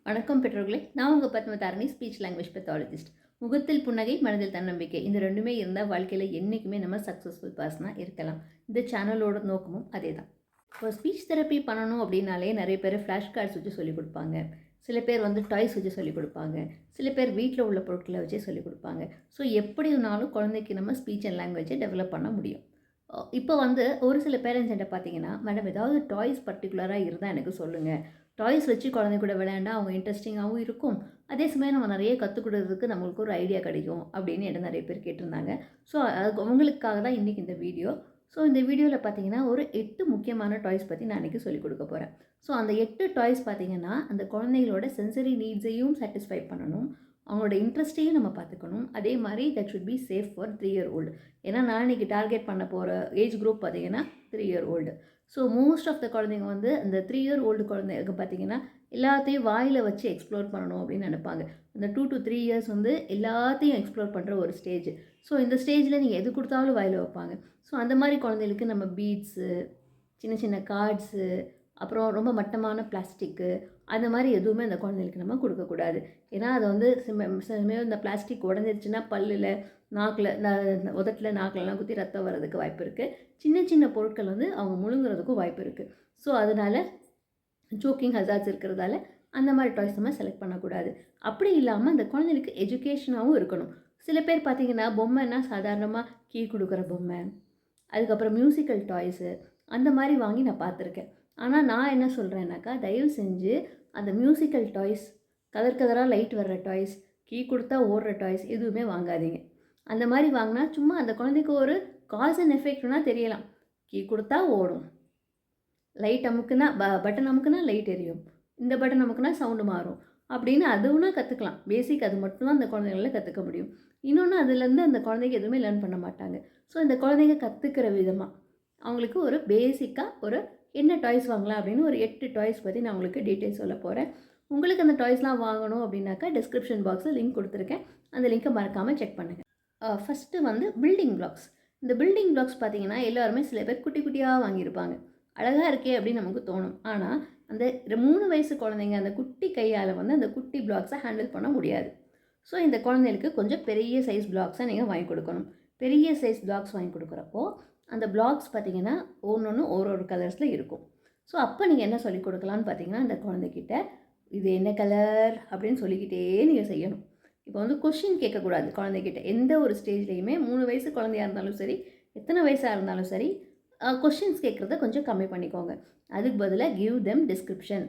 வணக்கம் பெற்றோர்களே, நான் உங்கள் பத்மதாரணி, ஸ்பீச் லாங்குவேஜ் பெத்தாலஜிஸ்ட். முகத்தில் புன்னகை, மனதில் தன்னம்பிக்கை, இந்த ரெண்டுமே இருந்தால் வாழ்க்கையில் என்றைக்குமே நம்ம சக்ஸஸ்ஃபுல் பர்சனாக இருக்கலாம். இந்த சேனலோட நோக்கமும் அதே தான். இப்போ ஸ்பீச் தெரப்பி பண்ணணும் அப்படின்னாலே நிறைய பேர் ஃப்ளாஷ் கார்ட்ஸ் வச்சு சொல்லிக் கொடுப்பாங்க. சில பேர் டாய்ஸ் வச்சு சொல்லிக் கொடுப்பாங்க. சில பேர் வீட்டில் உள்ள பொருட்களை வச்சே சொல்லிக் கொடுப்பாங்க. ஸோ எப்படி வேணாலும் குழந்தைக்கு நம்ம ஸ்பீச் அண்ட் லாங்குவேஜை டெவலப் பண்ண முடியும். இப்போ ஒரு சில பேரண்ட்ஸ் என்கிட்ட பார்த்தீங்கன்னா, மேடம் ஏதாவது டாய்ஸ் பர்டிகுலராக இருந்தால் எனக்கு சொல்லுங்கள். டாய்ஸ் வச்சு குழந்தை கூட விளையாண்டா அவங்க இன்ட்ரெஸ்டிங்காகவும் இருக்கும். அதே சமயம் நம்ம நிறைய கற்றுக் கொடுறதுக்கு நம்மளுக்கு ஒரு ஐடியா கிடைக்கும் அப்படின்னு என்கிட்ட நிறைய பேர் கேட்டிருந்தாங்க. ஸோ அவங்களுக்காக தான் இன்றைக்கி இந்த வீடியோ. ஸோ இந்த வீடியோவில் பார்த்தீங்கன்னா ஒரு 8 முக்கியமான டாய்ஸ் பற்றி நான் இன்றைக்கி சொல்லிக் கொடுக்க போகிறேன். ஸோ அந்த 8 டாய்ஸ் பார்த்தீங்கன்னா அந்த குழந்தைங்களோட சென்சரி நீட்ஸையும் சாட்டிஸ்ஃபை பண்ணணும், அவங்களோட இன்ட்ரெஸ்ட்டையும் நம்ம பார்த்துக்கணும். அதே மாதிரி that should be safe for 3 year old. ஏன்னா நான் இன்றைக்கி டார்கெட் பண்ண போகிற ஏஜ் குரூப் பார்த்தீங்கன்னா 3 year old. So most of the குழந்தைங்க அந்த 3 இயர் ஓல்டு குழந்தைங்க பார்த்தீங்கன்னா எல்லாத்தையும் வாயில் வச்சு எக்ஸ்ப்ளோர் பண்ணணும் அப்படின்னு நினைப்பாங்க. அந்த 2 to 3 இயர்ஸ் எல்லாத்தையும் எக்ஸ்ப்ளோர் பண்ணுற ஒரு ஸ்டேஜ். ஸோ இந்த ஸ்டேஜில் நீங்கள் எது கொடுத்தாலும் வாயில் வைப்பாங்க. ஸோ அந்த மாதிரி குழந்தைகளுக்கு நம்ம பீட்ஸு, சின்ன சின்ன கார்ட்ஸு, அப்புறம் ரொம்ப மட்டமான பிளாஸ்டிக்கு, அந்த மாதிரி எதுவுமே அந்த குழந்தைகளுக்கு நம்ம கொடுக்கக்கூடாது. ஏன்னா அதை சமயம் இந்த பிளாஸ்டிக் உடஞ்சிருச்சுன்னா பல்லில், நாக்கில், உதட்டில், நாக்கிலலாம் குத்தி ரத்தம் வர்றதுக்கு வாய்ப்பு இருக்குது. சின்ன சின்ன பொருட்கள் அவங்க முழுங்குறதுக்கும் வாய்ப்பு இருக்குது. ஸோ அதனால் ஜோக்கிங் ஹசார்ட்ஸ் இருக்கிறதால அந்த மாதிரி டாய்ஸ் நம்ம செலக்ட் பண்ணக்கூடாது. அப்படி இல்லாமல் அந்த குழந்தைகளுக்கு எஜுகேஷனாகவும் இருக்கணும். சில பேர் பார்த்திங்கன்னா பொம்மைன்னா சாதாரணமாக கீ கொடுக்குற பொம்மை, அதுக்கப்புறம் மியூசிக்கல் டாய்ஸு அந்த மாதிரி வாங்கி நான் பார்த்துருக்கேன். ஆனால் நான் என்ன சொல்கிறேன்னாக்கா, தயவு செஞ்சு அந்த மியூசிக்கல் டாய்ஸ், கலராக லைட் வர்ற டாய்ஸ், கீ கொடுத்தா ஓடுற டாய்ஸ் எதுவுமே வாங்காதீங்க. அந்த மாதிரி வாங்கினா சும்மா அந்த குழந்தைக்கு ஒரு காஸ் அண்ட் எஃபெக்ட்னா தெரியலாம். கீ கொடுத்தா ஓடும், லைட் அமுக்குனா பட்டன் அமுக்குனா லைட் எரியும், இந்த பட்டன் அமுக்குனா சவுண்டு மாறும் அப்படின்னு அதுவுன்னா கற்றுக்கலாம். பேசிக் அது மட்டும்தான் அந்த குழந்தைங்கள கற்றுக்க முடியும். இன்னொன்று அதுலேருந்து அந்த குழந்தைங்க எதுவுமே லேர்ன் பண்ண மாட்டாங்க. ஸோ இந்த குழந்தைங்க கற்றுக்கிற விதமாக அவங்களுக்கு ஒரு பேசிக்காக என்ன டாய்ஸ் வாங்கலாம் அப்படின்னு ஒரு 8 டாய்ஸ் பற்றி நான் உங்களுக்கு டீட்டெயில்ஸ் சொல்ல போகிறேன். உங்களுக்கு அந்த டாய்ஸ்லாம் வாங்கணும் அப்படின்னாக்கா டிஸ்கிரிப்ஷன் பாக்ஸில் லிங்க் கொடுத்துருக்கேன். அந்த லிங்க்கை மறக்காமல் செக் பண்ணுங்கள். First building blocks. இந்த பில்டிங் பிளாக்ஸ் பார்த்திங்கன்னா எல்லாருமே சில பேர் குட்டி குட்டியாக வாங்கியிருப்பாங்க. அழகாக இருக்கே அப்படின்னு நமக்கு தோணும். ஆனால் அந்த 3 வயசு குழந்தைங்க அந்த குட்டி கையால் அந்த குட்டி பிளாக்ஸை ஹேண்டில் பண்ண முடியாது. ஸோ இந்த குழந்தைகளுக்கு கொஞ்சம் பெரிய சைஸ் பிளாக்ஸை நீங்கள் வாங்கி கொடுக்கணும். பெரிய சைஸ் பிளாக்ஸ் வாங்கி கொடுக்குறப்போ அந்த பிளாக்ஸ் பார்த்திங்கன்னா ஒன்று ஒரு கலர்ஸில் இருக்கும். ஸோ அப்போ நீங்கள் என்ன சொல்லிக் கொடுக்கலான்னு பார்த்தீங்கன்னா, அந்த குழந்தைகிட்ட இது என்ன கலர் அப்படின்னு சொல்லிக்கிட்டே நீங்கள் செய்யணும். இப்போ கொஷின் கேட்கக்கூடாது குழந்தைகிட்ட. எந்த ஒரு ஸ்டேஜ்லேயுமே 3 வயசு குழந்தையாக இருந்தாலும் சரி, எத்தனை வயசாக இருந்தாலும் சரி, கொஷின்ஸ் கேட்குறத கொஞ்சம் கம்மி பண்ணிக்கோங்க. அதுக்கு பதிலாக கிவ் தெம் டிஸ்கிரிப்ஷன்.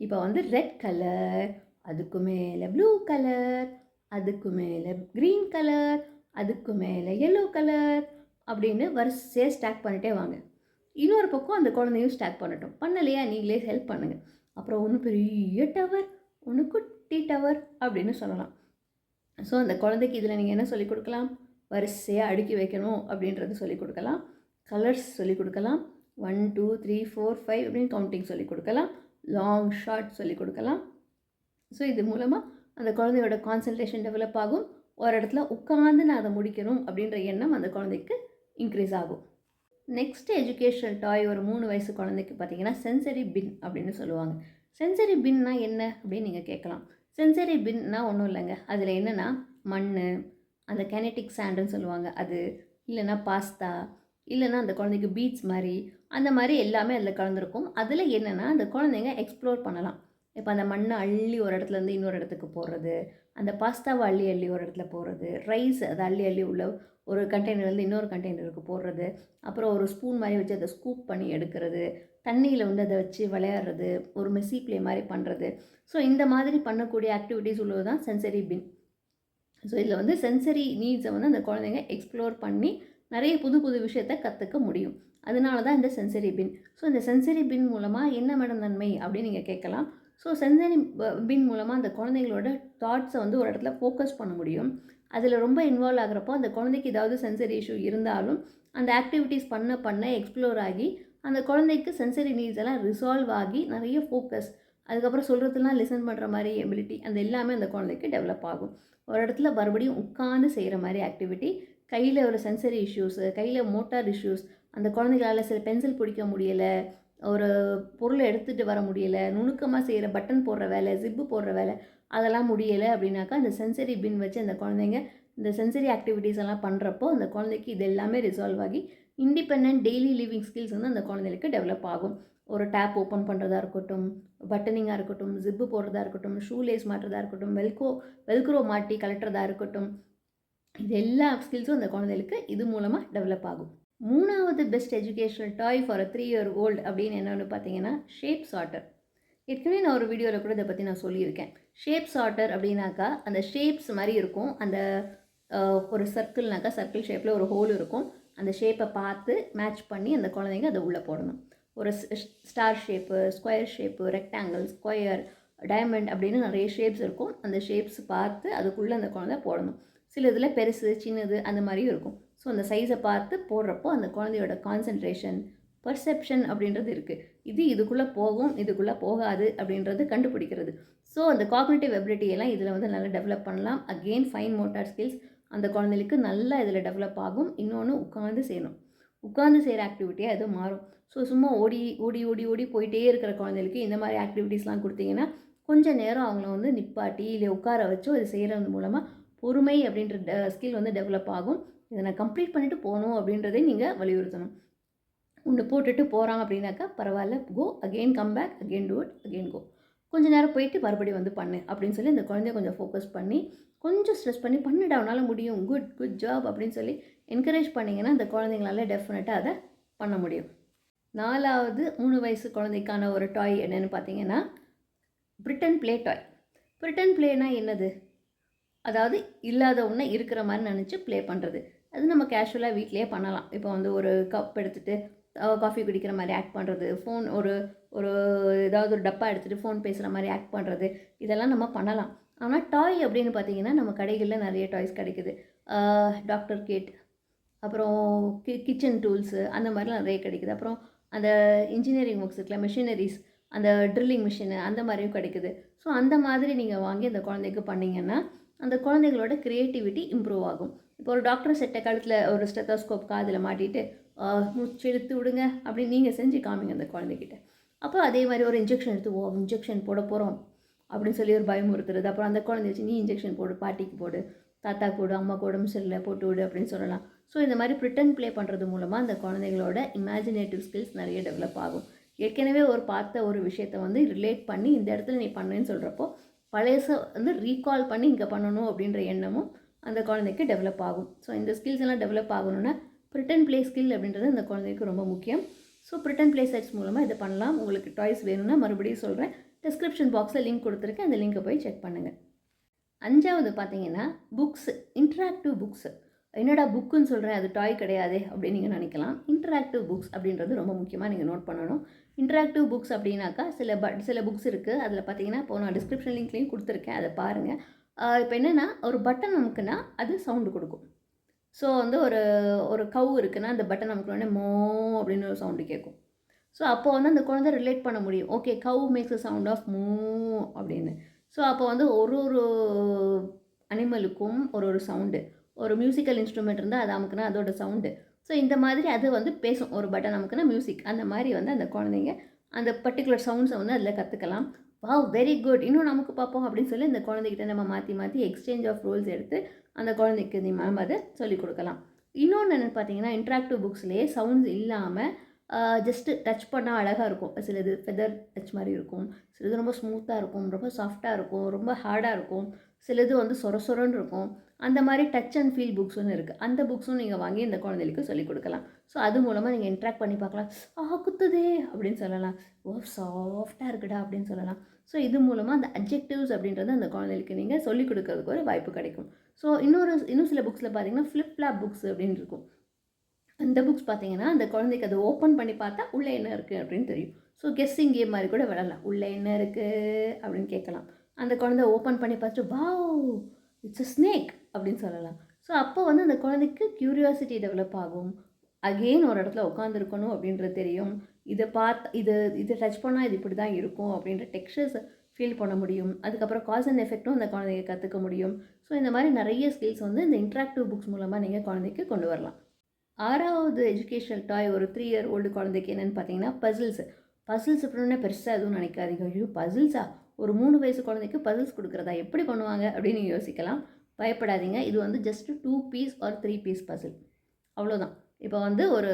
இப்போ ரெட் கலர், அதுக்கு மேலே ப்ளூ கலர், அதுக்கு மேலே க்ரீன் கலர், அதுக்கு மேலே எல்லோ கலர் அப்படின்னு வரிசையாக ஸ்டாக் பண்ணிட்டே வாங்க. இன்னொரு பக்கம் அந்த குழந்தையும் ஸ்டாக் பண்ணட்டும். பண்ணலையா நீங்களே ஹெல்ப் பண்ணுங்கள். அப்புறம் ஒன்று பெரிய டவர், ஒன்று குட்டி டவர் அப்படின்னு சொல்லலாம். ஸோ அந்த குழந்தைக்கு இதில் நீங்கள் என்ன சொல்லிக் கொடுக்கலாம்? வரிசையாக அடுக்கி வைக்கணும் அப்படின்றது சொல்லிக் கொடுக்கலாம். கலர்ஸ் சொல்லிக் கொடுக்கலாம். 1 2 3 4 5 அப்படின்னு கவுண்டிங் சொல்லிக் கொடுக்கலாம். லாங் ஷார்ட் சொல்லிக் கொடுக்கலாம். ஸோ இது மூலமாக அந்த குழந்தையோட கான்சன்ட்ரேஷன் டெவலப் ஆகும். ஒரு இடத்துல உட்காந்து நான் அதை முடிக்கணும் அப்படின்ற எண்ணம் அந்த குழந்தைக்கு இன்க்ரீஸ் ஆகும். நெக்ஸ்ட் எஜுகேஷனல் டாய் ஒரு 3 வயசு குழந்தைக்கு பார்த்தீங்கன்னா சென்சரி பின் அப்படின்னு சொல்லுவாங்க. சென்சரி பின்னா என்ன அப்படின்னு நீங்கள் கேட்கலாம். சென்சரி பின்னா ஒன்றும் இல்லைங்க. அதில் என்னென்னா மண், அந்த கெனட்டிக் சாண்டுன்னு சொல்லுவாங்க அது, இல்லைன்னா பாஸ்தா, இல்லைன்னா அந்த குழந்தைக்கு பீட்ஸ் மாதிரி, அந்த மாதிரி எல்லாமே அதில் கலந்துருக்கும். அதில் என்னென்னா அந்த குழந்தைங்க எக்ஸ்ப்ளோர் பண்ணலாம். இப்போ அந்த மண்ணை அள்ளி ஒரு இடத்துலேருந்து இன்னொரு இடத்துக்கு போடுறது, அந்த பாஸ்தாவை அள்ளி அள்ளி ஒரு இடத்துல போடுறது, ரைஸ் அதை அள்ளி அள்ளி உள்ள ஒரு கண்டெய்னர்லேருந்து இன்னொரு கண்டெய்னருக்கு போடுறது, அப்புறம் ஒரு ஸ்பூன் மாதிரி வச்சு அதை ஸ்கூப் பண்ணி எடுக்கிறது, தண்ணியில் அதை வச்சு விளையாடுறது, ஒரு மெஸ்ஸி ப்ளே மாதிரி பண்ணுறது. ஸோ இந்த மாதிரி பண்ணக்கூடிய ஆக்டிவிட்டீஸ் உள்ளது தான் சென்சரி பின். ஸோ இதில் சென்சரி நீட்ஸை அந்த குழந்தைங்க எக்ஸ்ப்ளோர் பண்ணி நிறைய புது புது விஷயத்தை கற்றுக்க முடியும். அதனால தான் இந்த சென்சரி பின். ஸோ இந்த சென்சரி பின் மூலமாக என்ன மேடம் நன்மை அப்படின்னு நீங்கள் கேட்கலாம். ஸோ சென்சரி பின் மூலமாக அந்த குழந்தைங்களோட தாட்ஸை ஒரு இடத்துல ஃபோக்கஸ் பண்ண முடியும். அதில் ரொம்ப இன்வால்வ் ஆகிறப்போ அந்த குழந்தைக்கு ஏதாவது சென்சரி இஷ்யூ இருந்தாலும் அந்த ஆக்டிவிட்டீஸ் பண்ண பண்ண எக்ஸ்ப்ளோர் ஆகி அந்த குழந்தைக்கு சென்சரி நீட்ஸ் எல்லாம் ரிசால்வ் ஆகி நிறைய ஃபோக்கஸ், அதுக்கப்புறம் சொல்கிறதுலாம் லிசன் பண்ணுற மாதிரி எபிலிட்டி, அந்த எல்லாமே அந்த குழந்தைக்கு டெவலப் ஆகும். ஒரு இடத்துல மறுபடியும் உட்காந்து செய்கிற மாதிரி ஆக்டிவிட்டி, கையில் ஒரு சென்சரி இஷ்யூஸு, கையில் மோட்டார் இஷ்யூஸ், அந்த குழந்தைகளால் சில பென்சில் பிடிக்க முடியலை, ஒரு பொருளை எடுத்துகிட்டு வர முடியலை, நுணுக்கமாக செய்கிற பட்டன் போடுற வேலை, ஜிப்பு போடுற வேலை அதெல்லாம் முடியலை அப்படின்னாக்கா அந்த சென்சரி பின் வச்சு அந்த குழந்தைங்க இந்த சென்சரி ஆக்டிவிட்டீஸ் எல்லாம் பண்ணுறப்போ அந்த குழந்தைக்கு இது எல்லாமே ரிசால்வ் ஆகி இண்டிபெண்ட் டெய்லி லிவிங் ஸ்கில்ஸ் வந்து அந்த குழந்தைகளுக்கு டெவலப் ஆகும். ஒரு டேப் ஓப்பன் பண்ணுறதா இருக்கட்டும், பட்டனிங்காக இருக்கட்டும், ஜிப்பு போடுறதா இருக்கட்டும், ஷூ லேஸ் மாட்டுறதா இருக்கட்டும், வெல்க்ரோ மாட்டி கலட்டுறதா இருக்கட்டும், இது எல்லா ஸ்கில்ஸும் அந்த குழந்தைகளுக்கு இது மூலமாக டெவலப் ஆகும். 3வது best educational toy for 3 year old அப்படின்னு என்னென்னு பார்த்தீங்கன்னா ஷேப் சார்ட்டர். ஏற்கனவே நான் ஒரு வீடியோவில் கூட இதை பற்றி நான் சொல்லியிருக்கேன். ஷேப் சார்ட்டர் அப்படின்னாக்கா அந்த ஷேப்ஸ் மாதிரி இருக்கும். அந்த ஒரு சர்க்கிள்னாக்கா சர்க்கிள் ஷேப்பில் ஒரு ஹோல் இருக்கும். அந்த ஷேப்பை பார்த்து மேட்ச் பண்ணி அந்த குழந்தைங்க அதை உள்ளே போடணும். ஒரு star shape, square shape, rectangle, square, diamond அப்படின்னு நிறைய ஷேப்ஸ் இருக்கும். அந்த ஷேப்ஸ் பார்த்து அதுக்குள்ளே அந்த குழந்தை போடணும். சில இதில் பெருசு சின்னது அந்த மாதிரியும் இருக்கும். ஸோ அந்த சைஸை பார்த்து போடுறப்போ அந்த குழந்தையோட கான்சன்ட்ரேஷன், பர்செப்ஷன் அப்படின்றது இருக்குது. இதுக்குள்ளே போகும், இதுக்குள்ளே போகாது அப்படின்றது கண்டுபிடிக்கிறது. ஸோ அந்த காக்னிட்டிவ் எபிலிட்டியெல்லாம் இதில் வந்து நல்லா டெவலப் பண்ணலாம். அகெயின் ஃபைன் மோட்டார் ஸ்கில்ஸ் அந்த குழந்தைகளுக்கு நல்லா இதில் டெவலப் ஆகும். இன்னொன்று உட்காந்து செய்யணும். உட்காந்து செய்கிற ஆக்டிவிட்டியாக எதுவும் மாறும். ஸோ சும்மா ஓடி ஓடி ஓடி ஓடி போயிட்டே இருக்கிற குழந்தைகளுக்கு இந்த மாதிரி ஆக்டிவிட்டீஸ்லாம் கொடுத்தீங்கன்னா கொஞ்சம் நேரம் அவங்கள வந்து நிப்பாட்டி இல்லை உட்கார வச்சோ இது செய்கிறது மூலமாக பொறுமை அப்படின்ற ஸ்கில் வந்து டெவலப் ஆகும். இதை நான் கம்ப்ளீட் பண்ணிவிட்டு போகணும் அப்படின்றதை நீங்கள் வலியுறுத்தணும். ஒன்று போட்டுட்டு போகிறான் அப்படின்னாக்கா பரவாயில்ல, go again, come back again, do it again, go. கொஞ்சம் நேரம் போயிட்டு மறுபடியும் வந்து பண்ணு அப்படின்னு சொல்லி இந்த குழந்தைய கொஞ்சம் ஃபோக்கஸ் பண்ணி கொஞ்சம் ஸ்ட்ரெஸ் பண்ணி பண்ணிவிட அவனால் முடியும், குட் ஜாப் அப்படின்னு சொல்லி என்கரேஜ் பண்ணிங்கன்னா அந்த குழந்தைங்களால டெஃபினட்டாக அதை பண்ண முடியும். 4வது 3 வயசு குழந்தைக்கான ஒரு டாய் என்னென்னு பார்த்தீங்கன்னா பிரிட்டன் ப்ளே டாய். பிரிட்டன் ப்ளேனா என்னது? அதாவது இல்லாத ஒன்று இருக்கிற மாதிரி நினச்சி ப்ளே பண்ணுறது. அது நம்ம கேஷுவலாக வீட்டிலே பண்ணலாம். இப்போ வந்து ஒரு கப் எடுத்துகிட்டு காஃபி குடிக்கிற மாதிரி ஆக்ட் பண்ணுறது, ஃபோன் ஒரு ஒரு ஏதாவது ஒரு டப்பா எடுத்துகிட்டு ஃபோன் பேசுகிற மாதிரி ஆக்ட் பண்ணுறது, இதெல்லாம் நம்ம பண்ணலாம். ஆனால் டாய் அப்படின்னு பார்த்தீங்கன்னா நம்ம கடைகளில் நிறைய டாய்ஸ் கிடைக்குது. டாக்டர் கிட், அப்புறம் கிச்சன் டூல்ஸு அந்த மாதிரிலாம் நிறைய கிடைக்குது. அப்புறம் அந்த இன்ஜினியரிங் ஒர்க்ஸ் இருக்குல்ல, மிஷினரிஸ், அந்த ட்ரில்லிங் மிஷினு அந்த மாதிரியும் கிடைக்குது. ஸோ அந்த மாதிரி நீங்கள் வாங்கி அந்த குழந்தைக்கு பண்ணிங்கன்னா அந்த குழந்தைகளோட க்ரியேட்டிவிட்டி இம்ப்ரூவ் ஆகும். இப்போ ஒரு டாக்டர் செட்டை கழுத்தில் ஒரு ஸ்டெத்தோஸ்கோப் காதில் மாட்டிட்டு மூச்சு இழுத்து விடுங்க அப்படின்னு நீங்கள் செஞ்சு காமிங்க அந்த குழந்தைகிட்ட. அப்போ அதே மாதிரி ஒரு இன்ஜெக்ஷன் எடுத்து இன்ஜெக்ஷன் போட போகிறோம் அப்படின்னு சொல்லி ஒரு பயமுறுத்துறது. அப்புறம் அந்த குழந்தை வச்சு நீ இன்ஜெக்ஷன் போடு, பாட்டிக்கு போடு, தாத்தாக்கு போடு, அம்மாக்கு உடம்பு சரியில்லை போட்டு விடு அப்படின்னு சொல்லலாம். ஸோ இந்த மாதிரி ப்ரிட்டன் ப்ளே பண்ணுறது மூலமாக அந்த குழந்தைகளோட இமேஜினேட்டிவ் ஸ்கில்ஸ் நிறைய டெவலப் ஆகும். ஏற்கனவே பார்த்த ஒரு விஷயத்தை வந்து ரிலேட் பண்ணி இந்த இடத்துல நீ பண்ணுன்னு சொல்கிறப்போ பழையசை வந்து ரீகால் பண்ணி இங்கே பண்ணணும் அப்படின்ற எண்ணமும் அந்த குழந்தைக்கு டெவலப் ஆகும். ஸோ இந்த ஸ்கில்ஸ் எல்லாம் டெவலப் ஆகணும்னா ப்ரிட்டன் ப்ளே ஸ்கில் அப்படின்றது அந்த குழந்தைக்கு ரொம்ப முக்கியம். ஸோ ப்ரிட்டன் ப்ளே செட்ஸ் மூலமாக இதை பண்ணலாம். உங்களுக்கு டாய்ஸ் வேணும்னா மறுபடியும் சொல்கிறேன், டிஸ்கிரிப்ஷன் பாக்ஸில் லிங்க் கொடுத்துருக்கேன், அந்த லிங்கை போய் செக் பண்ணுங்கள். 5வது பார்த்தீங்கன்னா புக்ஸு, இன்ட்ராக்டிவ் புக்ஸு. என்னடா புக்குன்னு சொல்கிறேன், அது டாய் கிடையாது அப்படின்னு நீங்கள் நினைக்கலாம். இன்ட்ராக்டிவ் புக்ஸ் அப்படின்றது ரொம்ப முக்கியமாக நீங்கள் நோட் பண்ணணும். இன்ட்ராக்டிவ் புக்ஸ் அப்படின்னாக்கா சில புக்ஸ் இருக்குது. அதில் பார்த்தீங்கன்னா இப்போ நான் டிஸ்கிரிப்ஷன் லிங்க்லேயும் கொடுத்துருக்கேன், அதை பாருங்கள். இப்போ என்னென்னா ஒரு பட்டன் நமக்குன்னா அது சவுண்டு கொடுக்கும். ஸோ வந்து ஒரு கவு இருக்குன்னா அந்த பட்டன் நமக்கு உடனே மோ அப்படின்னு ஒரு சவுண்டு கேட்கும். ஸோ அப்போ வந்து அந்த குழந்தை ரிலேட் பண்ண முடியும். Okay, Kaur maths a sound of மூ அப்படின்னு. ஸோ அப்போ வந்து ஒரு அனிமலுக்கும் ஒரு சவுண்டு, ஒரு மியூசிக்கல் இன்ஸ்ட்ருமெண்ட் இருந்தால் அது அமுக்குன்னா அதோட சவுண்டு. ஸோ இந்த மாதிரி அது வந்து பேசும். ஒரு பட்டன் அமுக்குன்னா மியூசிக், அந்த மாதிரி வந்து அந்த குழந்தைங்க அந்த பர்டிகுலர் சவுண்ட்ஸை வந்து அதில் கற்றுக்கலாம். வாவ், வெரி குட், இன்னும் நமக்கு பார்ப்போம் அப்படின்னு சொல்லி இந்த குழந்தைகிட்ட நம்ம மாற்றி எக்ஸ்சேஞ்ச் ஆஃப் ரோல்ஸ் எடுத்து அந்த குழந்தைக்கு நம்ம அதை சொல்லிக் கொடுக்கலாம். இன்னொன்று என்னென்னு பார்த்தீங்கன்னா இன்ட்ராக்டிவ் புக்ஸ்லேயே சவுண்ட்ஸ் இல்லாமல் ஜஸ்ட்டு டச் பண்ணால் அழகாக இருக்கும். சிலது ஃபெதர் டச் மாதிரி இருக்கும், சிலது ரொம்ப ஸ்மூத்தாக இருக்கும், ரொம்ப சாஃப்டாக இருக்கும், ரொம்ப ஹார்டாக இருக்கும், சிலது வந்து சொரன்னு இருக்கும். அந்த மாதிரி டச் அண்ட் ஃபீல் புக்ஸுன்னு இருக்குது. அந்த புக்ஸும் நீங்கள் வாங்கி இந்த குழந்தைகளுக்கு சொல்லிக் கொடுக்கலாம். ஸோ அது மூலமாக நீங்கள் இன்ட்ராக்ட் பண்ணி பார்க்கலாம். குத்துதே அப்படின்னு சொல்லலாம், சாஃப்டாக இருக்குடா அப்படின்னு சொல்லலாம். ஸோ இது மூலமாக அந்த அட்ஜெக்டிவ்ஸ் அப்படின்றது அந்த குழந்தைகளுக்கு நீங்கள் சொல்லிக் கொடுக்கறதுக்கு ஒரு வாய்ப்பு கிடைக்கும். ஸோ இன்னும் சில புக்ஸில் பார்த்தீங்கன்னா ஃப்ளிப் ஃப்ளாப் புக்ஸ் அப்படின்னு இருக்கும். அந்த புக்ஸ் பார்த்தீங்கன்னா அந்த குழந்தைக்கு அதை ஓப்பன் பண்ணி பார்த்தா உள்ளே என்ன இருக்குது அப்படின்னு தெரியும். ஸோ கெஸ்ஸிங் கேம் மாதிரி கூட விளாட்லாம். உள்ளே என்ன இருக்குது அப்படின்னு கேட்கலாம். அந்த குழந்தை ஓப்பன் பண்ணி பார்த்துட்டு வாவ் இட்ஸ் அ ஸ்னேக் அப்படின்னு சொல்லலாம். ஸோ அப்போ வந்து அந்த குழந்தைக்கு க்யூரியாசிட்டி டெவலப் ஆகும். அகெயின் ஒரு இடத்துல உட்காந்துருக்கணும் அப்படின்றது தெரியும். இதை டச் பண்ணால் இது இப்படி தான் இருக்கும் அப்படின்ற டெக்ஸ்சர்ஸ் ஃபீல் பண்ண முடியும். அதுக்கப்புறம் காஸ் அண்ட் எஃபெக்ட்டும் அந்த குழந்தைங்க கற்றுக்க முடியும். ஸோ இந்த மாதிரி நிறைய ஸ்கில்ஸ் வந்து இந்த இன்ட்ராக்டிவ் புக்ஸ் மூலமாக நீங்கள் குழந்தைக்கு கொண்டு வரலாம். 6வது எஜுகேஷனல் டாய் ஒரு 3 year old குழந்தைக்கு என்னென்னு பார்த்தீங்கன்னா பசில்ஸ். பசில்ஸ் அப்படின்னே பெருசாக எதுவும் நினைக்காதீங்க. ஐயோ பசில்ஸா, ஒரு 3 வயசு குழந்தைக்கு பசில்ஸ் கொடுக்குறதா, எப்படி பண்ணுவாங்க அப்படின்னு நீங்கள் யோசிக்கலாம். பயப்படாதீங்க. இது வந்து just 2 piece or 3 piece puzzle, அவ்வளோதான். இப்போ வந்து ஒரு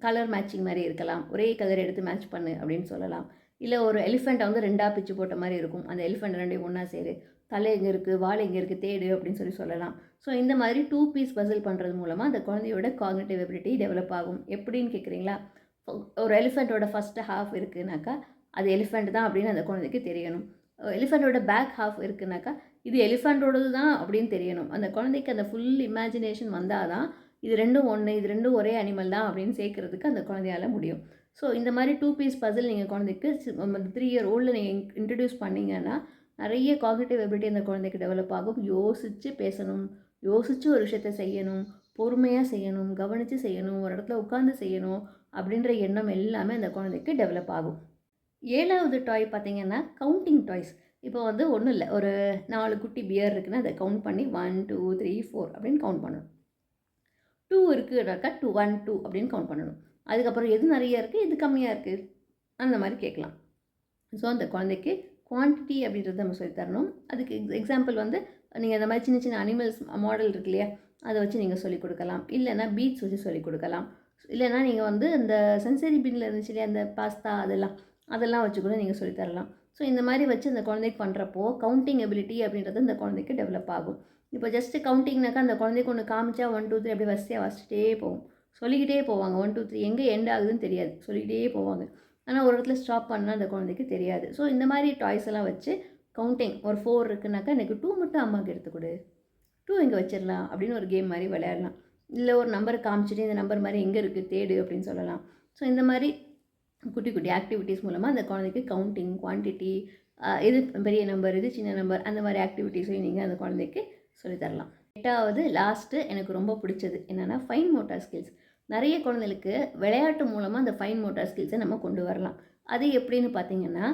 கலர் மேட்சிங் மாதிரி இருக்கலாம், ஒரே கலர் எடுத்து மேட்ச் பண்ணு அப்படின்னு சொல்லலாம். இல்லை ஒரு எலிஃபெண்ட்டை வந்து 2ஆக பிச்சு போட்ட மாதிரி இருக்கும், அந்த எலிஃபெண்ட் 2 ஒன்றா சேரு, தலை எங்கே இருக்குது, வால் எங்கே இருக்குது, தேடு அப்படின்னு சொல்லலாம். ஸோ இந்த மாதிரி 2 பீஸ் பசில் பண்ணுறது மூலமாக அந்த குழந்தையோட காக்னிட்டிவ் எபிலிட்டி டெவலப் ஆகும். எப்படின்னு கேட்குறீங்களா? ஒரு எலிஃபெண்ட்டோட ஃபஸ்ட்டு ஹாஃப் இருக்குனாக்கா அது எலிஃபெண்ட் தான் அப்படின்னு அந்த குழந்தைக்கு தெரியணும். எலிஃபெண்ட்டோட பேக் ஹாஃப் இருக்குனாக்கா இது எலிஃபெண்ட்டோடது தான் அப்படின்னு தெரியணும். அந்த குழந்தைக்கு அந்த ஃபுல் இமேஜினேஷன் வந்தால் தான் இது 2ம் ஒன்று, இது 2ம் ஒரே அனிமல் தான் அப்படின்னு சேர்க்கறதுக்கு அந்த குழந்தையால் முடியும். ஸோ இந்த மாதிரி 2 பீஸ் பசில் நீங்கள் குழந்தைக்கு 3 இயர் ஓல்டில் நீங்கள் இன்ட்ரடியூஸ் பண்ணிங்கன்னா நிறைய காக்னிட்டிவ் எபிலிட்டி அந்த குழந்தைக்கு டெவலப் ஆகும். யோசித்து பேசணும், யோசித்து ஒரு விஷயத்தை செய்யணும், பொறுமையாக செய்யணும், கவனித்து செய்யணும், ஒரு இடத்துல உட்காந்து செய்யணும் அப்படின்ற எண்ணம் எல்லாமே அந்த குழந்தைக்கு டெவலப் ஆகும். 7வது டாய் பார்த்திங்கன்னா கவுண்டிங் டாய்ஸ். இப்போ வந்து ஒன்றும் இல்லை, ஒரு 4 குட்டி பியர் இருக்குன்னா அதை கவுண்ட் பண்ணி 1 2 3 4 அப்படின்னு கவுண்ட் பண்ணணும். 2 இருக்குனாக்கா 2 1 2 அப்படின்னு கவுண்ட் பண்ணணும். அதுக்கப்புறம் எது நிறைய இருக்குது, எது கம்மியாக இருக்குது, அந்த மாதிரி கேட்கலாம். ஸோ அந்த குழந்தைக்கு குவான்டிட்டி அப்படின்றத நம்ம சொல்லி தரணும். அதுக்கு எக்ஸாம்பிள் வந்து நீங்கள் அந்த மாதிரி சின்ன சின்ன அனிமல்ஸ் மாடல் இருக்கு இல்லையா, அதை வச்சு நீங்கள் சொல்லிக் கொடுக்கலாம். இல்லைனா பீட்ஸ் வச்சு சொல்லிக் கொடுக்கலாம். இல்லைனா நீங்கள் வந்து அந்த சென்சரி பின்னில் இருந்துச்சு இல்லையா, அந்த பாஸ்தா அதெல்லாம் வச்சு கூட நீங்கள் சொல்லித்தரலாம். ஸோ இந்த மாதிரி வச்சு அந்த குழந்தைக்கு பண்ணுறப்போ கவுண்டிங் எபிலிட்டி அப்படின்றது அந்த குழந்தைக்கு டெவலப் ஆகும். இப்போ ஜஸ்ட்டு கவுண்டிங்னாக்கா அந்த குழந்தைக்கு ஒன்று காமிச்சா 1 2 3 அப்படி வரிசையாக வாசிச்சிட்டே போகும், சொல்லிக்கிட்டே போவாங்க. 1 2 3 எங்கே எண்ட் ஆகுதுன்னு தெரியாது, சொல்லிக்கிட்டே போவாங்க. ஆனால் ஒரு இடத்துல ஸ்டாப் பண்ணால் அந்த குழந்தைக்கு தெரியாது. ஸோ இந்த மாதிரி டாய்ஸ் எல்லாம் வச்சு கவுண்டிங், ஒரு 4 இருக்குனாக்கா எனக்கு 2 மட்டும் அம்மாவுக்கு எடுத்துக்கொடு, 2 இங்கே வச்சிடலாம் அப்படின்னு ஒரு கேம் மாதிரி விளையாடலாம். இல்லை ஒரு நம்பர் காமிச்சிட்டு இந்த நம்பர் மாதிரி எங்கே இருக்குது தேடு அப்படின்னு சொல்லலாம். ஸோ இந்த மாதிரி குட்டி குட்டி ஆக்டிவிட்டீஸ் மூலமாக அந்த குழந்தைக்கு கவுண்டிங், குவான்டிட்டி, எது பெரிய நம்பர், எது சின்ன நம்பர், அந்த மாதிரி ஆக்டிவிட்டீஸையும் நீங்கள் அந்த குழந்தைக்கு சொல்லித்தரலாம். 8வது லாஸ்ட்டு எனக்கு ரொம்ப பிடிச்சது என்னென்னா ஃபைன் மோட்டார் ஸ்கில்ஸ். நிறைய குழந்தைகளுக்கு விளையாட்டு மூலமாக அந்த ஃபைன் மோட்டார் ஸ்கில்ஸை நம்ம கொண்டு வரலாம். அது எப்படின்னு பார்த்தீங்கன்னா,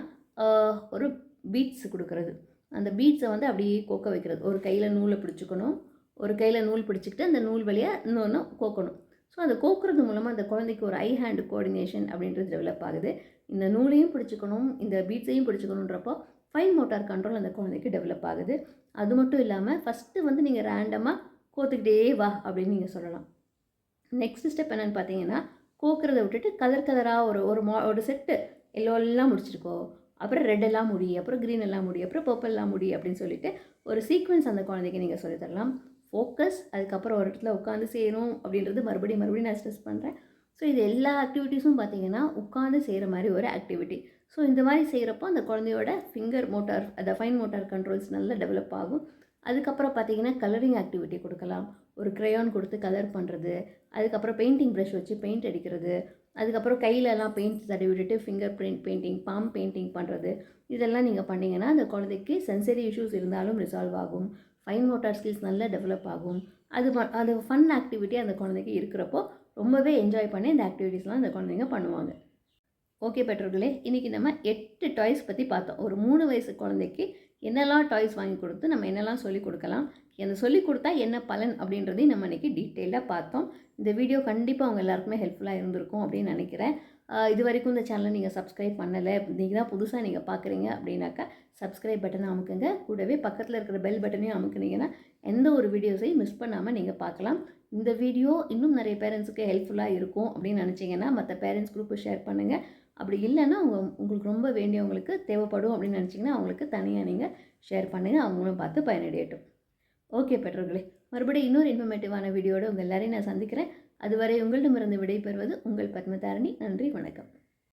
ஒரு பீட்ஸ் கொடுக்குறது, அந்த பீட்ஸை வந்து அப்படியே கோக்க வைக்கிறது. ஒரு கையில் நூலை பிடிச்சிக்கணும், ஒரு கையில் நூல் பிடிச்சிக்கிட்டு அந்த நூல் வழியாக இன்னொன்று கோக்கணும். ஸோ அந்த கோக்குறது மூலமாக அந்த குழந்தைக்கு ஒரு ஐ ஹேண்டு கோஆர்டினேஷன் அப்படின்றது டெவலப் ஆகுது. இந்த நூலையும் பிடிச்சிக்கணும், இந்த பீட்ஸையும் பிடிச்சிக்கணுன்றப்போ ஃபைன் மோட்டார் கண்ட்ரோல் அந்த குழந்தைக்கு டெவலப் ஆகுது. அது மட்டும் இல்லாமல் ஃபஸ்ட்டு வந்து நீங்கள் ரேண்டமாக கோத்துக்கிட்டே வா அப்படின்னு நீங்கள் சொல்லலாம். நெக்ஸ்ட் ஸ்டெப் என்னென்னு பார்த்தீங்கன்னா, கோக்கிறத விட்டுட்டு கலர் கலராக ஒரு செட்டு எல்லோலாம் முடிச்சிருக்கோ, அப்புறம் ரெட் எல்லாம் முடி, அப்புறம் க்ரீன் எல்லாம் முடி, அப்புறம் பர்பிள்லாம் முடி அப்படின்னு சொல்லிட்டு ஒரு சீக்வன்ஸ் அந்த குழந்தைக்கு நீங்கள் சொல்லித்தரலாம். ஃபோக்கஸ், அதுக்கப்புறம் ஒரு இடத்துல உட்காந்து செய்யணும் அப்படின்றது மறுபடியும் நான் ஸ்ட்ரெஸ் பண்ணுறேன். ஸோ இது எல்லா ஆக்டிவிட்டீஸும் பார்த்திங்கன்னா உட்காந்து செய்கிற மாதிரி ஒரு ஆக்டிவிட்டி. ஸோ இந்த மாதிரி செய்கிறப்போ அந்த குழந்தையோட ஃபிங்கர் மோட்டார், அந்த ஃபைன் மோட்டார் கண்ட்ரோல்ஸ் நல்லா டெவலப் ஆகும். அதுக்கப்புறம் பார்த்திங்கன்னா கலரிங் ஆக்டிவிட்டி கொடுக்கலாம். ஒரு க்ரையான் கொடுத்து கலர் பண்ணுறது, அதுக்கப்புறம் பெயிண்டிங் ப்ரஷ் வச்சு பெயிண்ட் அடிக்கிறது, அதுக்கப்புறம் கையிலலாம் பெயிண்ட் தடவி விட்டுட்டு ஃபிங்கர் பெயிண்டிங், பாம் பெயிண்டிங் பண்ணுறது, இதெல்லாம் நீங்கள் பண்ணிங்கன்னா அந்த குழந்தைக்கு சென்சரி இஷ்யூஸ் இருந்தாலும் ரிசால்வ் ஆகும். ஃபைன் மோட்டார் ஸ்கில்ஸ் நல்லா டெவலப் ஆகும். அது ஃபன் ஆக்டிவிட்டி அந்த குழந்தைக்கு இருக்கிறப்போ ரொம்பவே என்ஜாய் பண்ணி இந்த ஆக்டிவிட்டீஸ்லாம் அந்த குழந்தைங்க பண்ணுவாங்க. ஓகே பெற்றோர்களே, இன்றைக்கி நம்ம 8 டாய்ஸ் பற்றி பார்த்தோம். ஒரு 3 வயசு குழந்தைக்கு என்னெல்லாம் டாய்ஸ் வாங்கி கொடுத்து நம்ம என்னெல்லாம் சொல்லிக் கொடுக்கலாம், என்ன சொல்லிக் கொடுத்தா என்ன பலன் அப்படின்றதையும் நம்ம இன்றைக்கி டீட்டெயிலாக பார்த்தோம். இந்த வீடியோ கண்டிப்பாக அவங்க எல்லாருக்குமே ஹெல்ப்ஃபுல்லாக இருந்திருக்கும் அப்படின்னு நினைக்கிறேன். இது வரைக்கும் இந்த சேனலை நீங்கள் சப்ஸ்கிரைப் பண்ணலை, நீங்கள் தான் புதுசாக நீங்கள் பார்க்குறீங்க அப்படின்னாக்கா சப்ஸ்கிரைப் பட்டனை அமுக்குங்க. கூடவே பக்கத்தில் இருக்கிற பெல் பட்டனையும் அமுக்குனீங்கன்னா எந்த ஒரு வீடியோஸையும் மிஸ் பண்ணாமல் நீங்கள் பார்க்கலாம். இந்த வீடியோ இன்னும் நிறைய பேரண்ட்ஸுக்கு ஹெல்ப்ஃபுல்லாக இருக்கும் அப்படின்னு நினச்சிங்கன்னா மற்ற பேரண்ட்ஸ் குரூப்பை ஷேர் பண்ணுங்கள். அப்படி இல்லைன்னா உங்களுக்கு ரொம்ப வேண்டியவங்களுக்கு தேவைப்படும் அப்படின்னு நினச்சிங்கன்னா அவங்களுக்கு தனியாக நீங்கள் ஷேர் பண்ணுங்கள், அவங்களும் பார்த்து பயனடையட்டும். ஓகே பெற்றோர்களே, மறுபடியும் இன்னொரு இன்ஃபர்மேட்டிவான வீடியோடு உங்கள் எல்லாரையும் நான் சந்திக்கிறேன். அதுவரை உங்களிடமிருந்து விடைபெறுவது உங்கள் பத்மதாரணி. நன்றி, வணக்கம்.